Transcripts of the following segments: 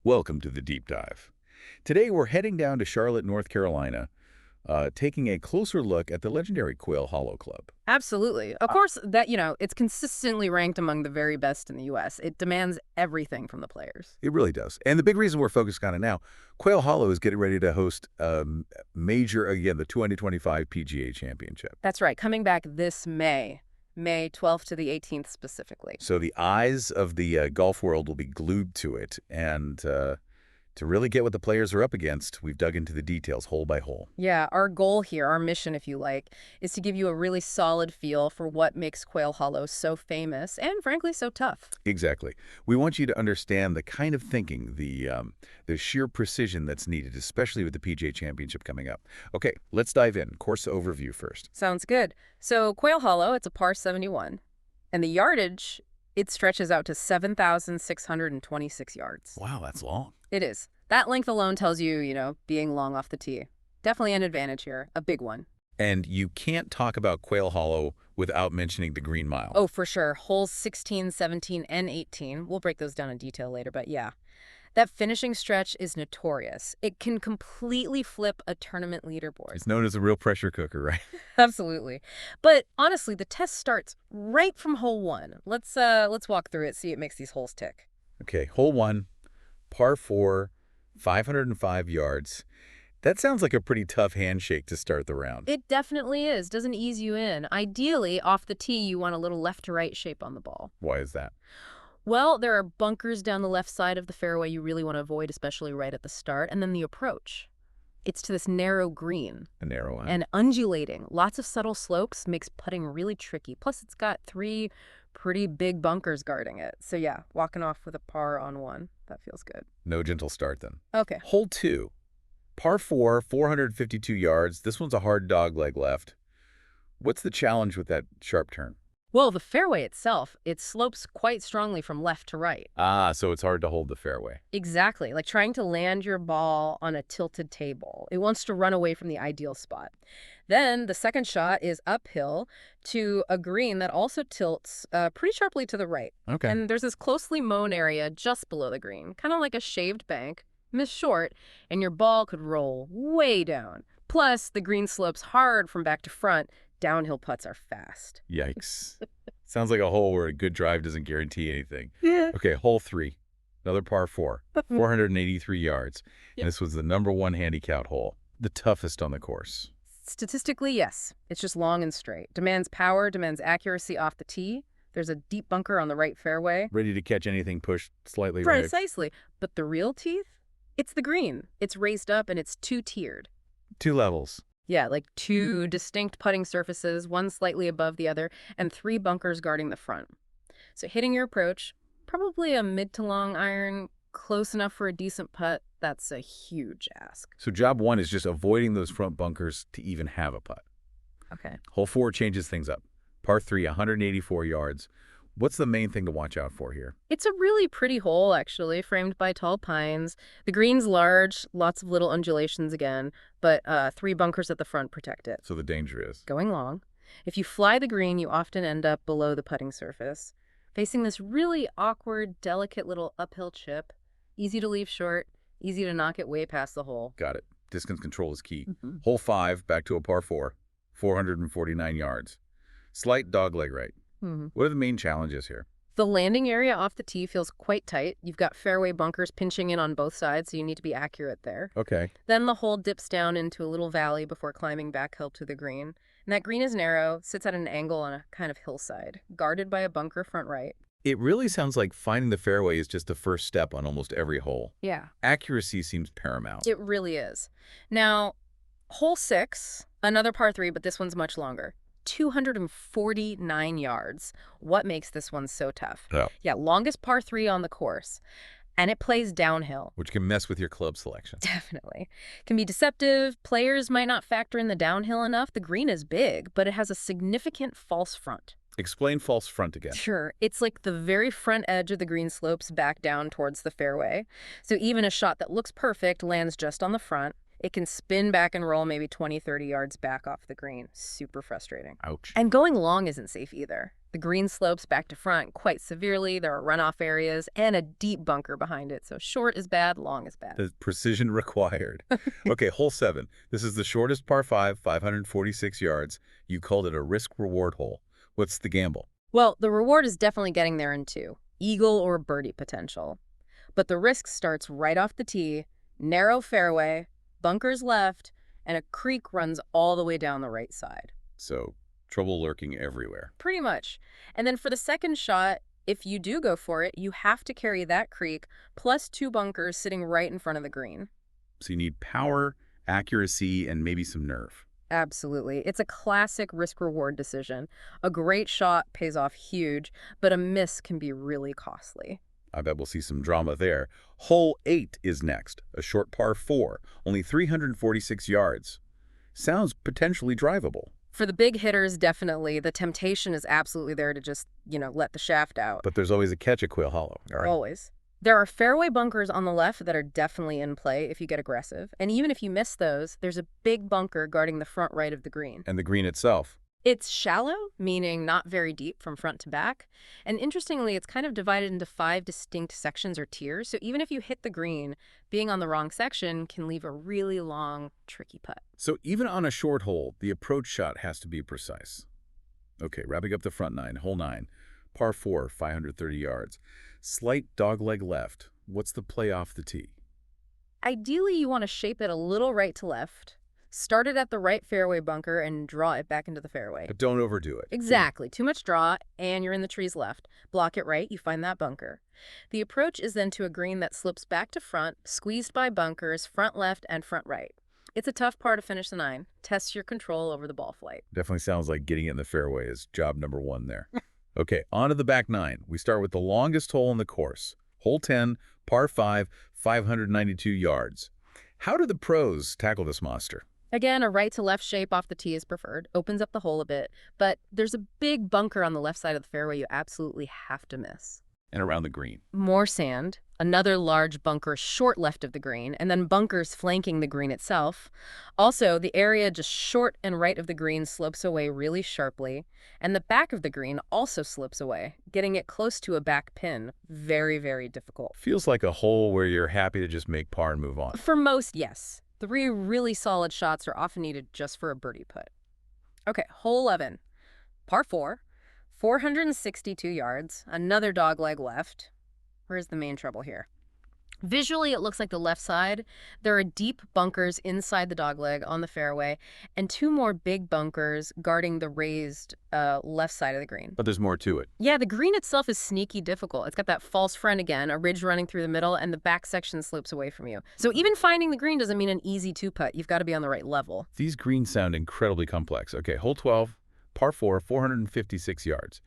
Welcome to the Deep Dive. Today we're heading down to Charlotte, North Carolina, taking a closer look at the legendary Quail Hollow Club. Absolutely. Of Uh, course, it's consistently ranked among the very best in the U.S. It demands everything from the players. It really does. And the big reason we're focused on it now, Quail Hollow is getting ready to host major, again, the 2025 PGA Championship. That's right. Coming back this May 12th to the 18th specifically. So the eyes of the golf world will be glued to it. And to really get what the players are up against, we've dug into the details hole by hole. Yeah, our goal here, our mission, if you like, is to give you a really solid feel for what makes Quail Hollow so famous and, frankly, so tough. Exactly. We want you to understand the kind of thinking, the sheer precision that's needed, especially with the PGA Championship coming up. Okay, let's dive in. Course overview first. Sounds good. So Quail Hollow, it's a par 71. And the yardage, it stretches out to 7,626 yards. Wow, that's long. It is. That length alone tells you, being long off the tee. Definitely an advantage here, a big one. And you can't talk about Quail Hollow without mentioning the Green Mile. Oh, for sure. Holes 16, 17, and 18. We'll break those down in detail later, but yeah. That finishing stretch is notorious. It can completely flip a tournament leaderboard. It's known as a real pressure cooker, right? Absolutely. But honestly, the test starts right from hole 1. Let's walk through it, see it makes these holes tick. Okay, hole 1, par 4, 505 yards. That sounds like a pretty tough handshake to start the round. It definitely is. Doesn't ease you in. Ideally, off the tee, you want a little left to right shape on the ball. Why is that? Well, there are bunkers down the left side of the fairway you really want to avoid, especially right at the start, and then the approach. It's to this narrow green. A narrow one. And undulating. Lots of subtle slopes makes putting really tricky. Plus, it's got 3 pretty big bunkers guarding it. So yeah, walking off with a par on 1. That feels good. No gentle start then. Okay. Hole 2, par 4, 452 yards. This one's a hard dog leg left. What's the challenge with that sharp turn? Well, the fairway itself, it slopes quite strongly from left to right. Ah, so it's hard to hold the fairway. Exactly, like trying to land your ball on a tilted table. It wants to run away from the ideal spot. Then the second shot is uphill to a green that also tilts pretty sharply to the right. Okay. And there's this closely mown area just below the green, kind of like a shaved bank, missed short, and your ball could roll way down. Plus, the green slopes hard from back to front. Downhill putts are fast. Yikes. Sounds like a hole where a good drive doesn't guarantee anything. Yeah. Okay, hole 3, another par 4, 483 yards. Yep. And this was the #1 handicap hole, the toughest on the course. Statistically, yes. It's just long and straight. Demands power, demands accuracy off the tee. There's a deep bunker on the right fairway. Ready to catch anything pushed slightly right. Precisely. But the real teeth? It's the green. It's raised up and it's 2-tiered. 2 levels. Yeah, like 2 distinct putting surfaces, one slightly above the other, and 3 bunkers guarding the front. So hitting your approach, probably a mid to long iron, close enough for a decent putt. That's a huge ask. So job 1 is just avoiding those front bunkers to even have a putt. Okay. Hole 4 changes things up. Par 3, 184 yards. What's the main thing to watch out for here? It's a really pretty hole, actually, framed by tall pines. The green's large, lots of little undulations again, but 3 bunkers at the front protect it. So the danger is? Going long. If you fly the green, you often end up below the putting surface, facing this really awkward, delicate little uphill chip. Easy to leave short, easy to knock it way past the hole. Got it. Distance control is key. Mm-hmm. Hole 5, back to a par 4, 449 yards. Slight dogleg right. Mm-hmm. What are the main challenges here? The landing area off the tee feels quite tight. You've got fairway bunkers pinching in on both sides, so you need to be accurate there. Okay. Then the hole dips down into a little valley before climbing back hill to the green. And that green is narrow, sits at an angle on a kind of hillside, guarded by a bunker front right. It really sounds like finding the fairway is just the first step on almost every hole. Yeah. Accuracy seems paramount. It really is. Now, hole 6, another par 3, but this one's much longer. 249 yards. What makes this one so tough? Oh. Yeah, longest par 3 on the course. And it plays downhill. Which can mess with your club selection. Definitely. Can be deceptive. Players might not factor in the downhill enough. The green is big, but it has a significant false front. Explain false front again. Sure. It's like the very front edge of the green slopes back down towards the fairway. So even a shot that looks perfect lands just on the front. It can spin back and roll maybe 20, 30 yards back off the green. Super frustrating. Ouch. And going long isn't safe either. The green slopes back to front quite severely. There are runoff areas and a deep bunker behind it. So short is bad, long is bad. The precision required. Okay, hole 7. This is the shortest par 5, 546 yards. You called it a risk-reward hole. What's the gamble? Well, the reward is definitely getting there in two, eagle or birdie potential. But the risk starts right off the tee, narrow fairway, bunkers left, and a creek runs all the way down the right side. So, trouble lurking everywhere. Pretty much. And then for the second shot, if you do go for it, you have to carry that creek plus 2 bunkers sitting right in front of the green. So you need power, accuracy, and maybe some nerve. Absolutely. It's a classic risk-reward decision. A great shot pays off huge, but a miss can be really costly. I bet we'll see some drama there. Hole 8 is next, a short par 4, only 346 yards. Sounds potentially drivable. For the big hitters, definitely. The temptation is absolutely there to just, let the shaft out. But there's always a catch at Quail Hollow. All right. Always. There are fairway bunkers on the left that are definitely in play if you get aggressive. And even if you miss those, there's a big bunker guarding the front right of the green. And the green itself. It's shallow, meaning not very deep from front to back. And interestingly, it's kind of divided into 5 distinct sections or tiers. So even if you hit the green, being on the wrong section can leave a really long, tricky putt. So even on a short hole, the approach shot has to be precise. Okay, wrapping up the front 9, hole 9, par 4, 530 yards. Slight dogleg left. What's the play off the tee? Ideally, you want to shape it a little right to left. Start it at the right fairway bunker and draw it back into the fairway. But don't overdo it. Exactly. Too much draw, and you're in the trees left. Block it right, you find that bunker. The approach is then to a green that slopes back to front, squeezed by bunkers, front left and front right. It's a tough par to finish the 9. Test your control over the ball flight. Definitely sounds like getting it in the fairway is job number 1 there. Okay, on to the back 9. We start with the longest hole in the course. Hole 10, par 5, 592 yards. How do the pros tackle this monster? Again, a right to left shape off the tee is preferred. Opens up the hole a bit, but there's a big bunker on the left side of the fairway you absolutely have to miss. And around the green. More sand, another large bunker short left of the green, and then bunkers flanking the green itself. Also, the area just short and right of the green slopes away really sharply, and the back of the green also slopes away, getting it close to a back pin. Very, very difficult. Feels like a hole where you're happy to just make par and move on. For most, yes. 3 really solid shots are often needed just for a birdie putt. Okay, hole 11, par 4, 462 yards, another dogleg left. Where's the main trouble here? Visually, it looks like the left side. There are deep bunkers inside the dogleg on the fairway, and 2 more big bunkers guarding the raised left side of the green. But there's more to it. Yeah, the green itself is sneaky difficult. It's got that false front again, a ridge running through the middle, and the back section slopes away from you. So even finding the green doesn't mean an easy 2-putt. You've got to be on the right level. These greens sound incredibly complex. Okay, hole 12, par 4, 456 yards.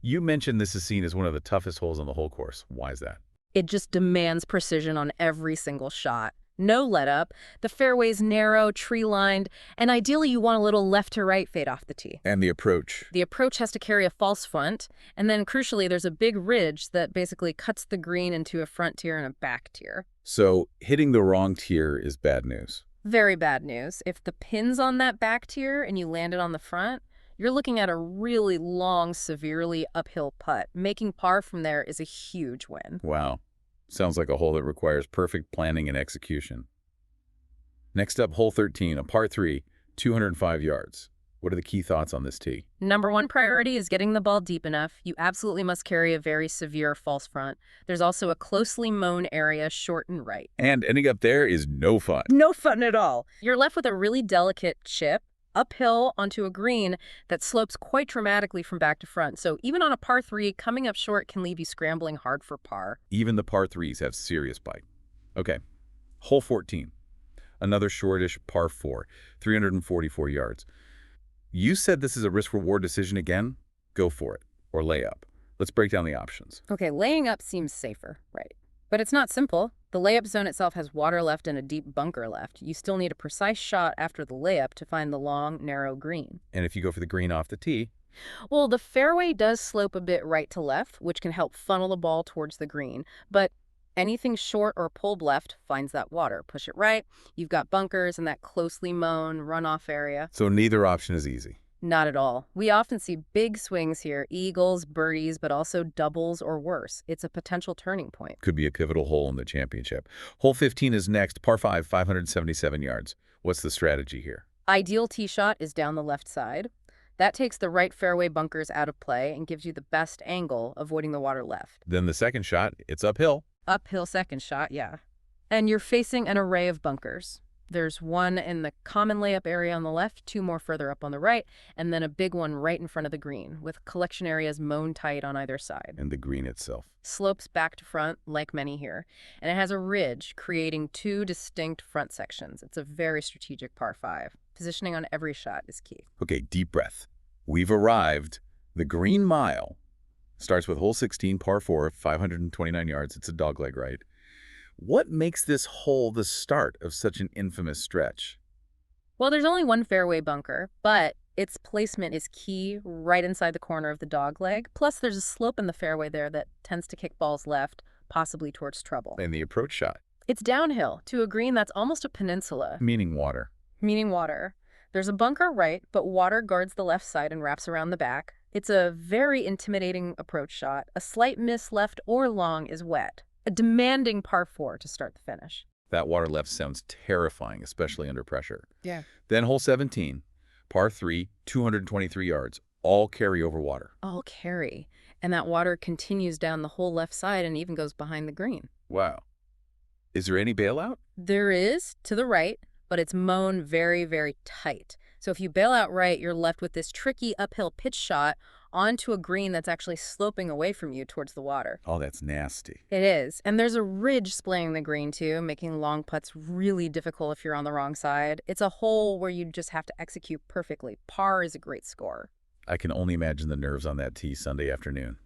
You mentioned this is seen as one of the toughest holes on the whole course. Why is that? It just demands precision on every single shot. No let-up, the fairway's narrow, tree-lined, and ideally you want a little left-to-right fade off the tee. And the approach. The approach has to carry a false front, and then crucially there's a big ridge that basically cuts the green into a front tier and a back tier. So hitting the wrong tier is bad news. Very bad news. If the pin's on that back tier and you land it on the front, you're looking at a really long, severely uphill putt. Making par from there is a huge win. Wow. Sounds like a hole that requires perfect planning and execution. Next up, hole 13, a par 3, 205 yards. What are the key thoughts on this tee? Number 1 priority is getting the ball deep enough. You absolutely must carry a very severe false front. There's also a closely mown area short and right. And ending up there is no fun. No fun at all. You're left with a really delicate chip uphill onto a green that slopes quite dramatically from back to front. So even on a par 3, coming up short can leave you scrambling hard for par. Even the par 3s have serious bite. Okay, hole 14, another shortish par 4, 344 yards. You said this is a risk-reward decision again? Go for it, or lay up. Let's break down the options. Okay, laying up seems safer, right? But it's not simple. The layup zone itself has water left and a deep bunker left. You still need a precise shot after the layup to find the long, narrow green. And if you go for the green off the tee? Well, the fairway does slope a bit right to left, which can help funnel the ball towards the green. But anything short or pulled left finds that water. Push it right, you've got bunkers and that closely mown runoff area. So neither option is easy. Not at all. We often see big swings here, eagles, birdies, but also doubles or worse. It's a potential turning point. Could be a pivotal hole in the championship. Hole 15 is next, par 5, 577 yards. What's the strategy here? Ideal tee shot is down the left side. That takes the right fairway bunkers out of play and gives you the best angle, avoiding the water left. Then the second shot, it's uphill. Uphill second shot, yeah. And you're facing an array of bunkers. There's one in the common layup area on the left, two more further up on the right, and then a big one right in front of the green, with collection areas mown tight on either side. And the green itself. Slopes back to front, like many here, and it has a ridge creating two distinct front sections. It's a very strategic par 5. Positioning on every shot is key. Okay, deep breath. We've arrived. The Green Mile starts with hole 16, par 4, 529 yards. It's a dogleg, right? What makes this hole the start of such an infamous stretch? Well, there's only one fairway bunker, but its placement is key right inside the corner of the dogleg. Plus, there's a slope in the fairway there that tends to kick balls left, possibly towards trouble. And the approach shot, It's downhill to a green that's almost a peninsula, meaning water. meaning water. There's a bunker right, but water guards the left side and wraps around the back. It's a very intimidating approach shot. A slight miss left or long is wet. A demanding par 4 to start the finish. That water left sounds terrifying, especially under pressure. Yeah. Then hole 17, par 3, 223 yards, all carry over water. All carry. And that water continues down the whole left side and even goes behind the green. Wow. Is there any bailout? There is, to the right, but it's mown very, very tight. So if you bail out right, you're left with this tricky uphill pitch shot onto a green that's actually sloping away from you towards the water. Oh, that's nasty. It is. And there's a ridge splaying the green, too, making long putts really difficult if you're on the wrong side. It's a hole where you just have to execute perfectly. Par is a great score. I can only imagine the nerves on that tee Sunday afternoon.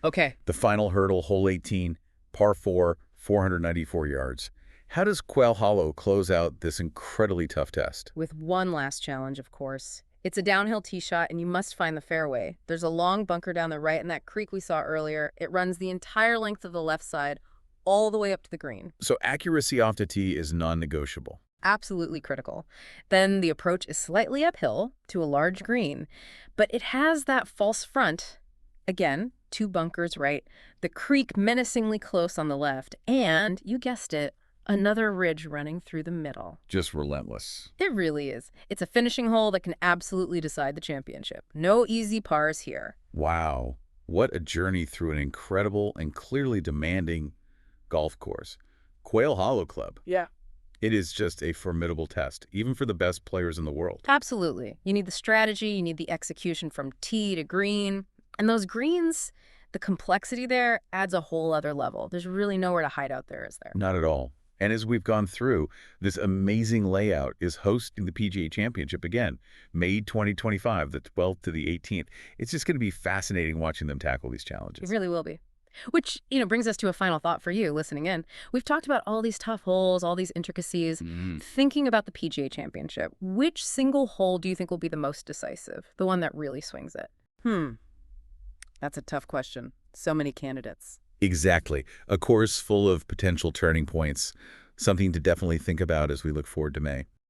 Okay. The final hurdle, hole 18, par 4, 494 yards. How does Quail Hollow close out this incredibly tough test? With one last challenge, of course. It's a downhill tee shot, and you must find the fairway. There's a long bunker down the right, and that creek we saw earlier, it runs the entire length of the left side all the way up to the green. So accuracy off the tee is non-negotiable. Absolutely critical. Then the approach is slightly uphill to a large green, but it has that false front. Again, two bunkers right, the creek menacingly close on the left, and, you guessed it, another ridge running through the middle. Just relentless. It really is. It's a finishing hole that can absolutely decide the championship. No easy pars here. Wow. What a journey through an incredible and clearly demanding golf course. Quail Hollow Club. Yeah. It is just a formidable test, even for the best players in the world. Absolutely. You need the strategy, you need the execution from tee to green. And those greens, the complexity there adds a whole other level. There's really nowhere to hide out there, is there? Not at all. And as we've gone through, this amazing layout is hosting the PGA Championship again, May 2025, the 12th to the 18th. It's just going to be fascinating watching them tackle these challenges. It really will be. Which, brings us to a final thought for you listening in. We've talked about all these tough holes, all these intricacies. Thinking about the PGA Championship, which single hole do you think will be the most decisive? The one that really swings it? That's a tough question. So many candidates. Exactly. A course full of potential turning points, something to definitely think about as we look forward to May.